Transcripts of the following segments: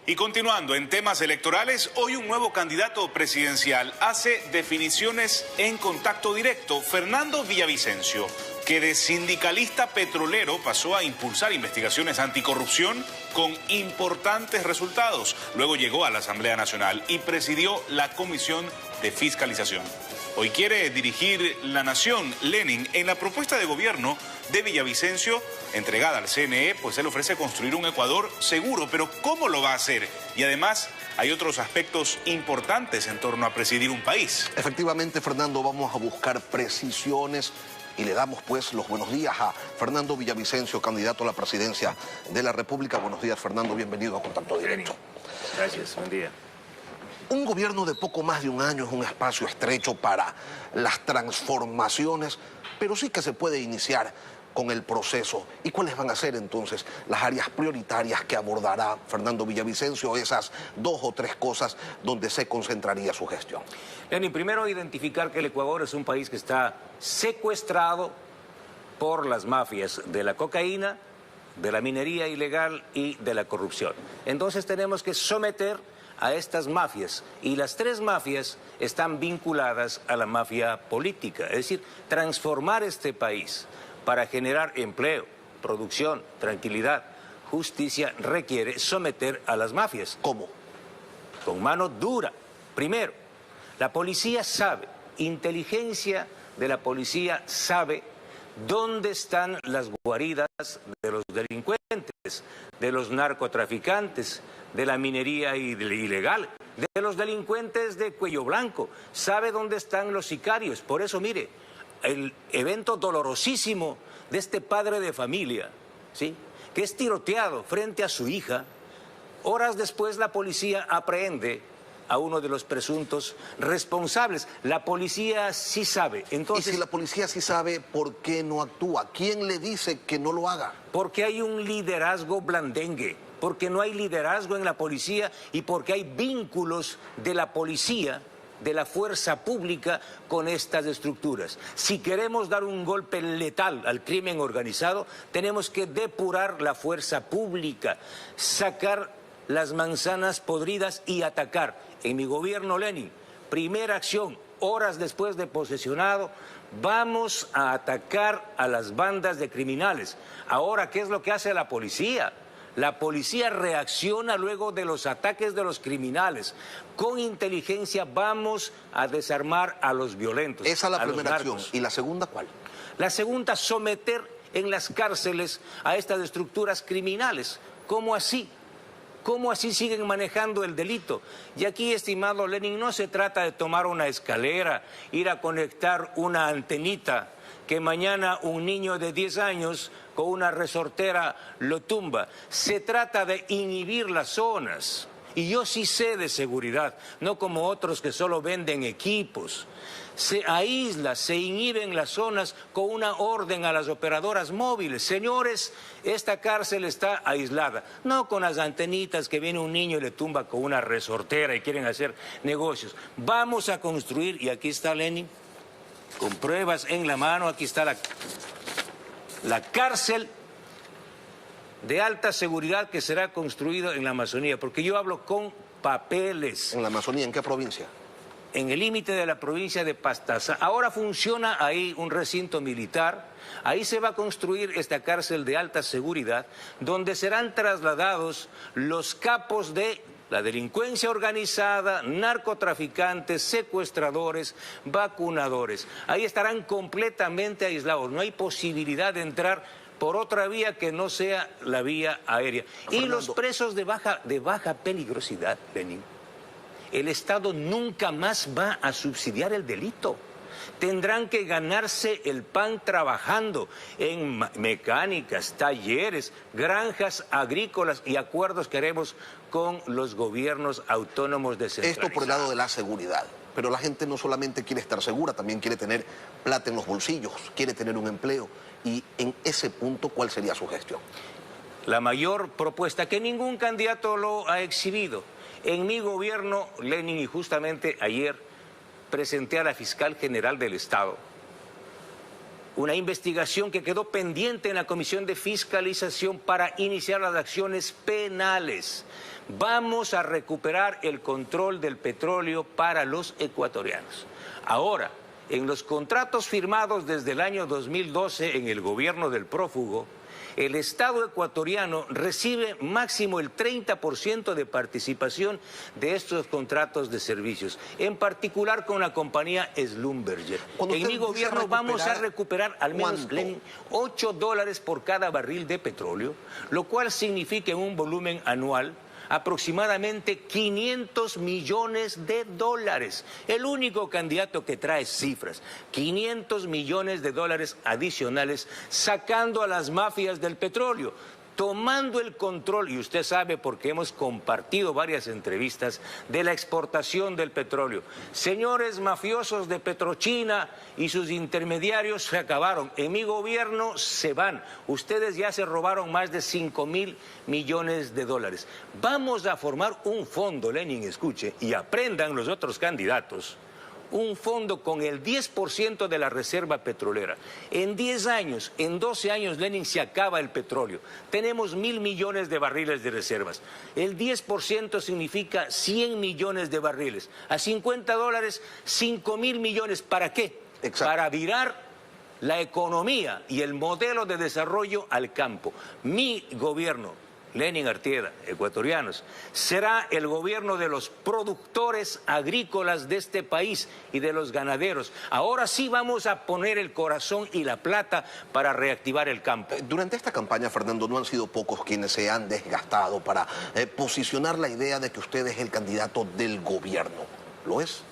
Y continuando en temas electorales, hoy un nuevo candidato presidencial hace definiciones en contacto directo. Fernando Villavicencio, que de sindicalista petrolero pasó a impulsar investigaciones anticorrupción con importantes resultados. Luego llegó a la Asamblea Nacional y presidió la Comisión de Fiscalización. Hoy quiere dirigir la nación. Lenin, en la propuesta de gobierno de Villavicencio, entregada al CNE, pues él ofrece construir un Ecuador seguro, pero ¿cómo lo va a hacer? Y además hay otros aspectos importantes en torno a presidir un país. Efectivamente, Fernando, vamos a buscar precisiones y le damos pues los buenos días a Fernando Villavicencio, candidato a la presidencia de la República. Buenos días, Fernando, bienvenido a Contacto Directo. Gracias, buen día. Un gobierno de poco más de un año es un espacio estrecho para las transformaciones, pero sí que se puede iniciar con el proceso. ¿Y cuáles van a ser entonces las áreas prioritarias que abordará Fernando Villavicencio, esas 2 o 3 cosas donde se concentraría su gestión? Lenin, primero identificar que el Ecuador es un país que está secuestrado por las mafias de la cocaína, de la minería ilegal y de la corrupción. Entonces tenemos que someter a estas mafias, y las 3 mafias están vinculadas a la mafia política, es decir, transformar este país para generar empleo, producción, tranquilidad, justicia, requiere someter a las mafias. ¿Cómo? Con mano dura. Primero, la policía sabe, inteligencia de la policía sabe dónde están las guaridas de los delincuentes, de los narcotraficantes, de la minería ilegal, de los delincuentes de cuello blanco, sabe dónde están los sicarios. Por eso, mire, el evento dolorosísimo de este padre de familia, ¿sí?, que es tiroteado frente a su hija, horas después la policía aprehende a uno de los presuntos responsables. La policía sí sabe. Entonces, y si la policía sí sabe, ¿por qué no actúa? ¿Quién le dice que no lo haga? Porque hay un liderazgo blandengue, porque no hay liderazgo en la policía y porque hay vínculos de la policía, de la fuerza pública con estas estructuras. Si queremos dar un golpe letal al crimen organizado, tenemos que depurar la fuerza pública, sacar las manzanas podridas y atacar. En mi gobierno, Lenin, primera acción, horas después de posesionado, vamos a atacar a las bandas de criminales. Ahora, ¿qué es lo que hace la policía? La policía reacciona luego de los ataques de los criminales. Con inteligencia vamos a desarmar a los violentos. Esa es la primera acción. ¿Y la segunda cuál? La segunda, someter en las cárceles a estas estructuras criminales. ¿Cómo así? ¿Cómo así siguen manejando el delito? Y aquí, estimado Lenin, no se trata de tomar una escalera, ir a conectar una antenita, que mañana un niño de 10 años con una resortera lo tumba. Se trata de inhibir las zonas. Y yo sí sé de seguridad, no como otros que solo venden equipos. Se aísla, se inhiben las zonas con una orden a las operadoras móviles. Señores, esta cárcel está aislada, no con las antenitas que viene un niño y le tumba con una resortera y quieren hacer negocios. Vamos a construir, y aquí está Lenin, con pruebas en la mano, aquí está la cárcel de alta seguridad que será construida en la Amazonía, porque yo hablo con papeles. ¿En la Amazonía? ¿En qué provincia? En el límite de la provincia de Pastaza. Ahora funciona ahí un recinto militar, ahí se va a construir esta cárcel de alta seguridad, donde serán trasladados los capos de la delincuencia organizada, narcotraficantes, secuestradores, vacunadores. Ahí estarán completamente aislados, no hay posibilidad de entrar por otra vía que no sea la vía aérea. Y los presos de baja peligrosidad, Lenin, el Estado nunca más va a subsidiar el delito. Tendrán que ganarse el pan trabajando en mecánicas, talleres, granjas agrícolas y acuerdos que haremos con los gobiernos autónomos descentralizados. Esto por el lado de la seguridad. Pero la gente no solamente quiere estar segura, también quiere tener plata en los bolsillos, quiere tener un empleo. Y en ese punto, ¿cuál sería su gestión? La mayor propuesta, que ningún candidato lo ha exhibido. En mi gobierno, Lenin, y justamente ayer presenté a la fiscal general del Estado una investigación que quedó pendiente en la Comisión de Fiscalización para iniciar las acciones penales Vamos a recuperar el control del petróleo para los ecuatorianos. Ahora, en los contratos firmados desde el año 2012 en el gobierno del prófugo, el Estado ecuatoriano recibe máximo el 30% de participación de estos contratos de servicios, en particular con la compañía Schlumberger. En mi gobierno vamos a recuperar al menos, Lenin, $8 por cada barril de petróleo, lo cual significa un volumen anual aproximadamente 500 millones de dólares. El único candidato que trae cifras, 500 millones de dólares adicionales, sacando a las mafias del petróleo, tomando el control, y usted sabe porque hemos compartido varias entrevistas, de la exportación del petróleo. Señores mafiosos de Petrochina y sus intermediarios se acabaron. En mi gobierno se van. Ustedes ya se robaron más de 5.000 millones de dólares. Vamos a formar un fondo, Lenin, escuche, y aprendan los otros candidatos. Un fondo con el 10% de la reserva petrolera. En 10 años, en 12 años, Lenin, se acaba el petróleo. Tenemos 1.000 millones de barriles de reservas. El 10% significa 100 millones de barriles. A $50, 5.000 millones. ¿Para qué? Exacto. Para virar la economía y el modelo de desarrollo al campo. Mi gobierno, Lenin Artieda, ecuatorianos, será el gobierno de los productores agrícolas de este país y de los ganaderos. Ahora sí vamos a poner el corazón y la plata para reactivar el campo. Durante esta campaña, Fernando, no han sido pocos quienes se han desgastado para posicionar la idea de que usted es el candidato del gobierno. ¿Lo es?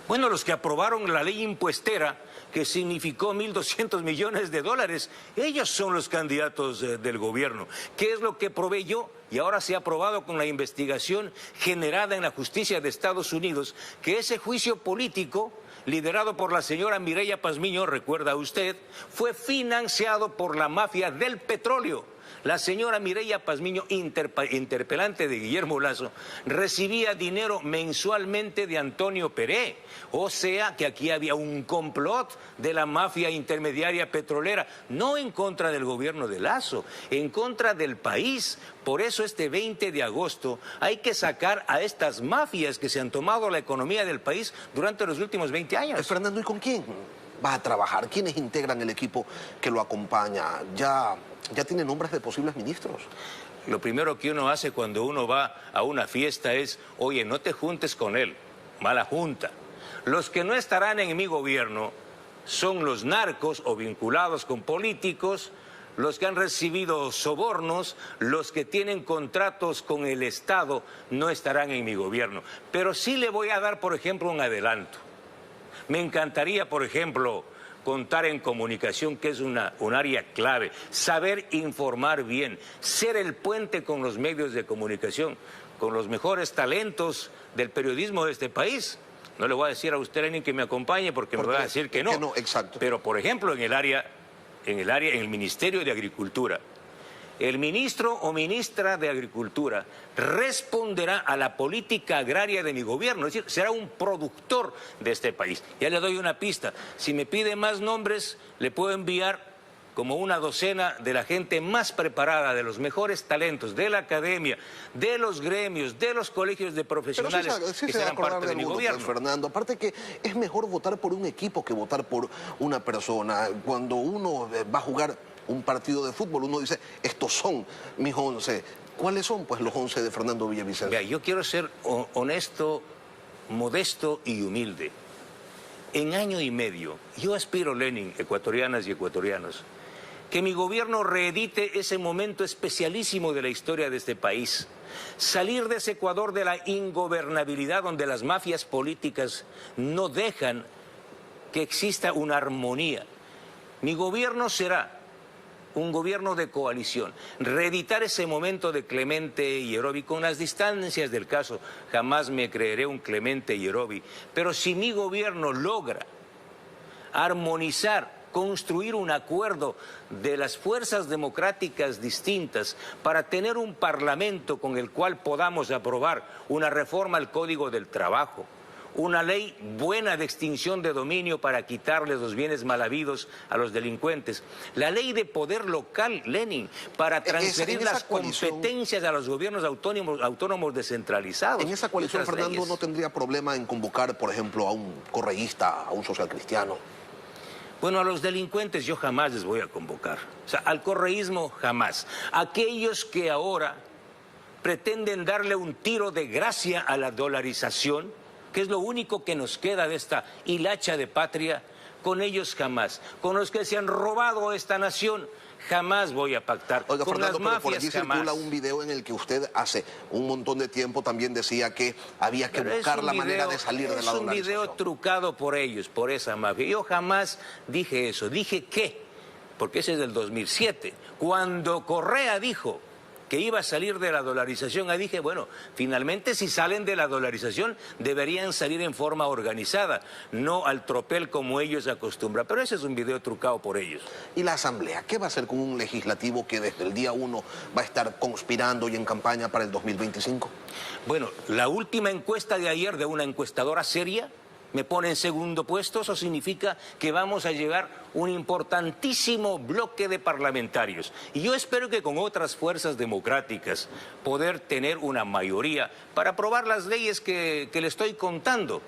Bueno, los que aprobaron la ley impuestera, que significó 1.200 millones de dólares, ellos son los candidatos del gobierno. ¿Qué es lo que probé yo? Y ahora se ha aprobado con la investigación generada en la justicia de Estados Unidos, que ese juicio político, liderado por la señora Mireya Pazmiño, recuerda usted, fue financiado por la mafia del petróleo. La señora Mireya Pazmiño, interpelante de Guillermo Lasso, recibía dinero mensualmente de Antonio Peré. O sea que aquí había un complot de la mafia intermediaria petrolera, no en contra del gobierno de Lasso, en contra del país. Por eso este 20 de agosto hay que sacar a estas mafias que se han tomado la economía del país durante los últimos 20 años. Fernando, ¿y con quién va a trabajar? ¿Quiénes integran el equipo que lo acompaña? ¿Ya tiene nombres de posibles ministros? Lo primero que uno hace cuando uno va a una fiesta es, oye, no te juntes con él, mala junta. Los que no estarán en mi gobierno son los narcos o vinculados con políticos, los que han recibido sobornos, los que tienen contratos con el Estado no estarán en mi gobierno. Pero sí le voy a dar, por ejemplo, un adelanto. Me encantaría, por ejemplo, contar en comunicación, que es un área clave, saber informar bien, ser el puente con los medios de comunicación, con los mejores talentos del periodismo de este país. No le voy a decir a usted, Lenin, que me acompañe porque me va a decir que no. Que no, exacto. Pero, por ejemplo, en el Ministerio de Agricultura, el ministro o ministra de Agricultura responderá a la política agraria de mi gobierno, es decir, será un productor de este país. Ya le doy una pista, si me pide más nombres, le puedo enviar como una docena de la gente más preparada, de los mejores talentos, de la academia, de los gremios, de los colegios de profesionales que serán parte de mi gobierno. Pues, Fernando, aparte que es mejor votar por un equipo que votar por una persona. Cuando uno va a jugar un partido de fútbol, uno dice, estos son mis 11. ¿Cuáles son, pues, los 11 de Fernando Villavicencio? Mira, yo quiero ser honesto, modesto y humilde. En año y medio, yo aspiro, Lenin, ecuatorianas y ecuatorianos, que mi gobierno reedite ese momento especialísimo de la historia de este país. Salir de ese Ecuador de la ingobernabilidad donde las mafias políticas no dejan que exista una armonía. Mi gobierno será un gobierno de coalición, reeditar ese momento de Clemente Yerovi con las distancias del caso. Jamás me creeré un Clemente Yerovi, pero si mi gobierno logra armonizar, construir un acuerdo de las fuerzas democráticas distintas para tener un parlamento con el cual podamos aprobar una reforma al Código del Trabajo, una ley buena de extinción de dominio para quitarles los bienes mal habidos a los delincuentes, la ley de poder local, Lenin, para transferir las competencias a los gobiernos autónomos descentralizados. En esa coalición, Fernando, ¿no tendría problema en convocar, por ejemplo, a un correísta, a un socialcristiano? Bueno, a los delincuentes yo jamás les voy a convocar. O sea, al correísmo jamás. Aquellos que ahora pretenden darle un tiro de gracia a la dolarización, que es lo único que nos queda de esta hilacha de patria, con ellos jamás. Con los que se han robado esta nación, jamás voy a pactar. Oiga, con Fernando, las mafias, pero por allí jamás. circula un video en el que usted hace un montón de tiempo también decía que había que buscar la manera de salir de la dolarización. Es un video trucado por ellos, por esa mafia. Yo jamás dije eso. Dije que, porque ese es del 2007, cuando Correa dijo que iba a salir de la dolarización, ahí dije, bueno, finalmente si salen de la dolarización deberían salir en forma organizada, no al tropel como ellos acostumbran. Pero ese es un video trucado por ellos. ¿Y la Asamblea? ¿Qué va a hacer con un legislativo que desde el día 1 va a estar conspirando y en campaña para el 2025? Bueno, la última encuesta de ayer de una encuestadora seria me pone en segundo puesto. Eso significa que vamos a llegar un importantísimo bloque de parlamentarios. Y yo espero que con otras fuerzas democráticas poder tener una mayoría para aprobar las leyes que le estoy contando.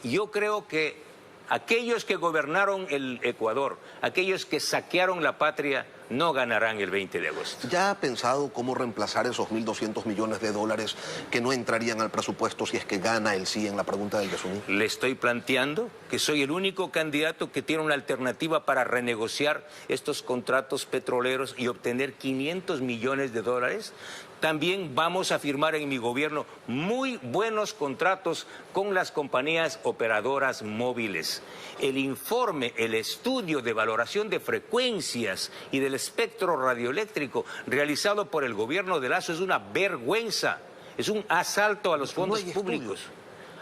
Yo creo que aquellos que gobernaron el Ecuador, aquellos que saquearon la patria, no ganarán el 20 de agosto. ¿Ya ha pensado cómo reemplazar esos 1.200 millones de dólares que no entrarían al presupuesto si es que gana el sí en la pregunta del Yasuní? Le estoy planteando que soy el único candidato que tiene una alternativa para renegociar estos contratos petroleros y obtener 500 millones de dólares. También vamos a firmar en mi gobierno muy buenos contratos con las compañías operadoras móviles. El informe, el estudio de valoración de frecuencias y del espectro radioeléctrico realizado por el gobierno de Lazo es una vergüenza, es un asalto a los fondos públicos.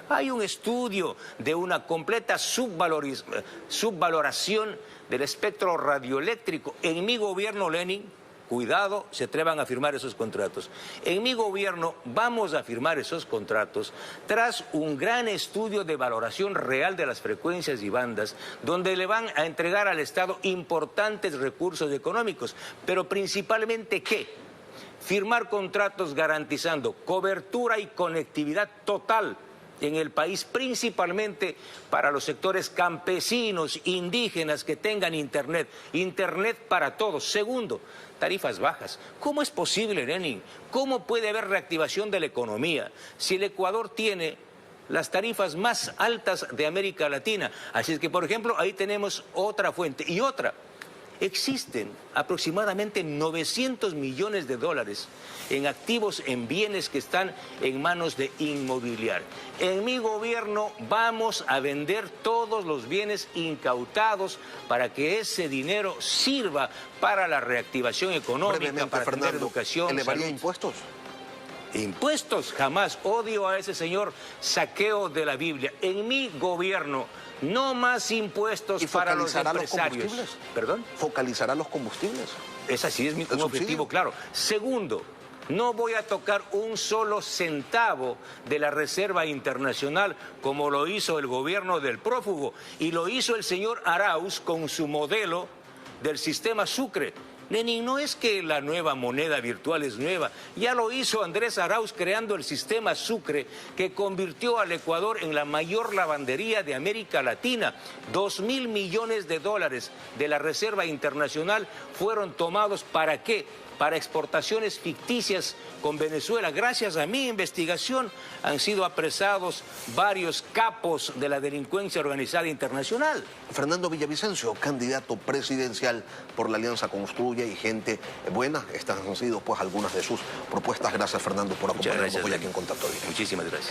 Hay un estudio de una completa subvaloración del espectro radioeléctrico. En mi gobierno, Lenin, cuidado, se atrevan a firmar esos contratos. En mi gobierno vamos a firmar esos contratos tras un gran estudio de valoración real de las frecuencias y bandas, donde le van a entregar al Estado importantes recursos económicos, pero principalmente ¿qué? Firmar contratos garantizando cobertura y conectividad total en el país, principalmente para los sectores campesinos, indígenas que tengan internet para todos. Segundo, tarifas bajas. ¿Cómo es posible, Lenin? ¿Cómo puede haber reactivación de la economía si el Ecuador tiene las tarifas más altas de América Latina? Así es que, por ejemplo, ahí tenemos otra fuente. Y otra, existen aproximadamente 900 millones de dólares en activos, en bienes que están en manos de inmobiliaria. En mi gobierno vamos a vender todos los bienes incautados para que ese dinero sirva para la reactivación económica, para tener educación, ¿elevaría impuestos? Impuestos, jamás. Odio a ese señor saqueo de la Biblia. En mi gobierno, no más impuestos para los empresarios. ¿Los combustibles? ¿Perdón? ¿Focalizará los combustibles? Ese sí es mi objetivo, claro. Segundo, no voy a tocar un solo centavo de la Reserva Internacional como lo hizo el gobierno del prófugo y lo hizo el señor Arauz con su modelo del sistema Sucre. Lenin, no es que la nueva moneda virtual es nueva, ya lo hizo Andrés Arauz creando el sistema Sucre que convirtió al Ecuador en la mayor lavandería de América Latina. 2.000 millones de dólares de la Reserva Internacional fueron tomados ¿para qué? Para exportaciones ficticias con Venezuela. Gracias a mi investigación han sido apresados varios capos de la delincuencia organizada internacional. Fernando Villavicencio, candidato presidencial por la Alianza Construye y Gente Buena. Estas han sido pues algunas de sus propuestas. Gracias, Fernando, por acompañarnos hoy aquí en Contacto Directo. Muchísimas gracias.